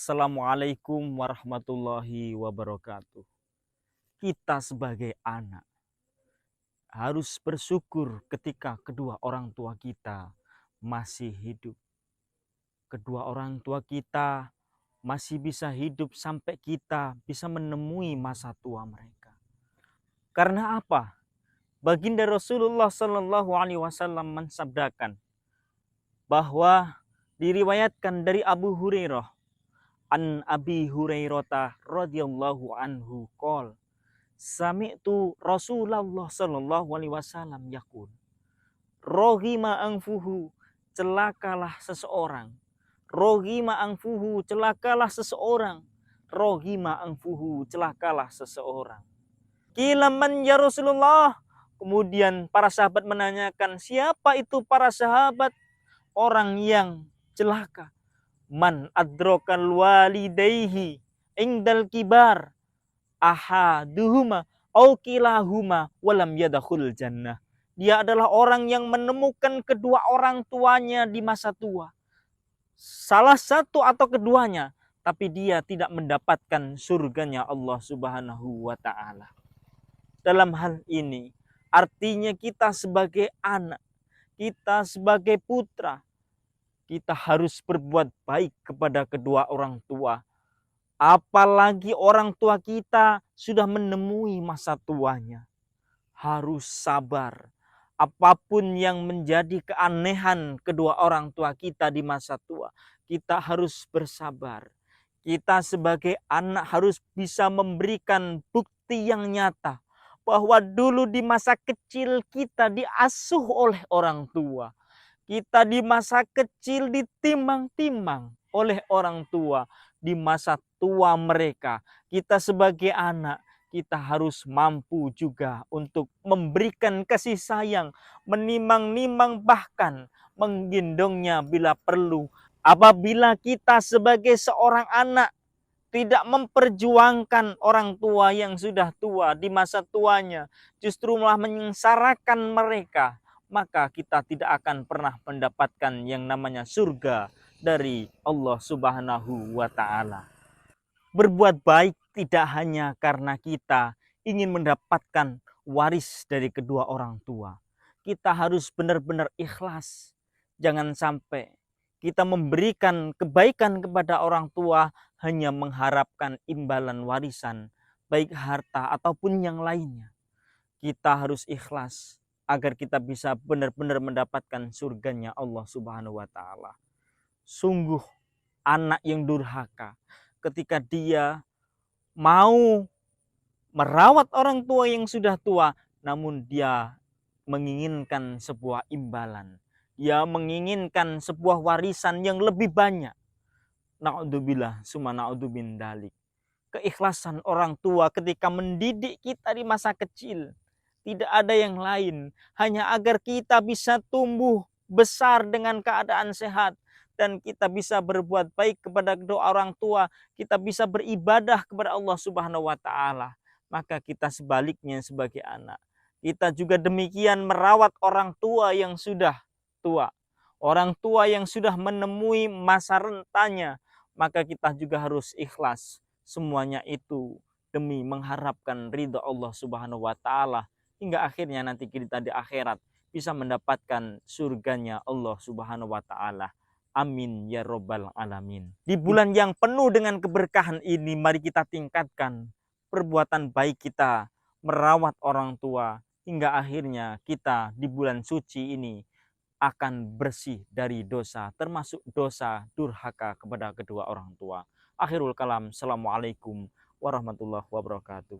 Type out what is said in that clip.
Assalamualaikum warahmatullahi wabarakatuh. Kita sebagai anak harus bersyukur ketika kedua orang tua kita masih hidup. Kedua orang tua kita masih bisa hidup sampai kita bisa menemui masa tua mereka. Karena apa? Baginda Rasulullah Shallallahu Alaihi Wasallam mensabdakan bahwa diriwayatkan dari Abu Hurairah an Abi Hurairah radhiyallahu anhu qol sami'tu Rasulullah sallallahu alaihi wasallam yaqul rohima angfuhu celakalah seseorang, rohima angfuhu celakalah seseorang, rohima angfuhu celakalah seseorang. Kilaman ya Rasulullah. Kemudian para sahabat menanyakan, siapa itu para sahabat orang yang celaka? Man adrokal walidayhi ingdal kibar ahaduhuma au kilahuma walam yadakhul jannah. Dia adalah orang yang menemukan kedua orang tuanya di masa tua. Salah satu atau keduanya, tapi dia tidak mendapatkan surganya Allah Subhanahu wa taala. Dalam hal ini, artinya kita sebagai anak, kita sebagai putra, kita harus berbuat baik kepada kedua orang tua. Apalagi orang tua kita sudah menemui masa tuanya. Harus sabar. Apapun yang menjadi keanehan kedua orang tua kita di masa tua, kita harus bersabar. Kita sebagai anak harus bisa memberikan bukti yang nyata bahwa dulu di masa kecil kita diasuh oleh orang tua. Kita di masa kecil ditimbang-timbang oleh orang tua. Di masa tua mereka, kita sebagai anak, kita harus mampu juga untuk memberikan kasih sayang, menimang-nimang bahkan menggendongnya bila perlu. Apabila kita sebagai seorang anak tidak memperjuangkan orang tua yang sudah tua di masa tuanya, justru malah menyengsarakan mereka, maka kita tidak akan pernah mendapatkan yang namanya surga dari Allah Subhanahu wa taala. Berbuat baik tidak hanya karena kita ingin mendapatkan waris dari kedua orang tua. Kita harus benar-benar ikhlas. Jangan sampai kita memberikan kebaikan kepada orang tua hanya mengharapkan imbalan warisan, baik harta ataupun yang lainnya. Kita harus ikhlas agar kita bisa benar-benar mendapatkan surganya Allah Subhanahu wa taala. Sungguh anak yang durhaka ketika dia mau merawat orang tua yang sudah tua, namun dia menginginkan sebuah imbalan. Dia menginginkan sebuah warisan yang lebih banyak. Na'udzubillah, summa na'udzubin dalik. Keikhlasan orang tua ketika mendidik kita di masa kecil. Tidak ada yang lain. Hanya agar kita bisa tumbuh besar dengan keadaan sehat. Dan kita bisa berbuat baik kepada kedua orang tua. Kita bisa beribadah kepada Allah Subhanahu wa taala. Maka kita sebaliknya sebagai anak, kita juga demikian merawat orang tua yang sudah tua. Orang tua yang sudah menemui masa rentannya. Maka kita juga harus ikhlas. Semuanya itu demi mengharapkan ridha Allah Subhanahu wa taala, hingga akhirnya nanti kita di akhirat bisa mendapatkan surganya Allah Subhanahu wa taala. Amin ya robbal alamin. Di bulan yang penuh dengan keberkahan ini, mari kita tingkatkan perbuatan baik kita merawat orang tua, hingga akhirnya kita di bulan suci ini akan bersih dari dosa, termasuk dosa durhaka kepada kedua orang tua. Akhirul kalam, assalamualaikum warahmatullahi wabarakatuh.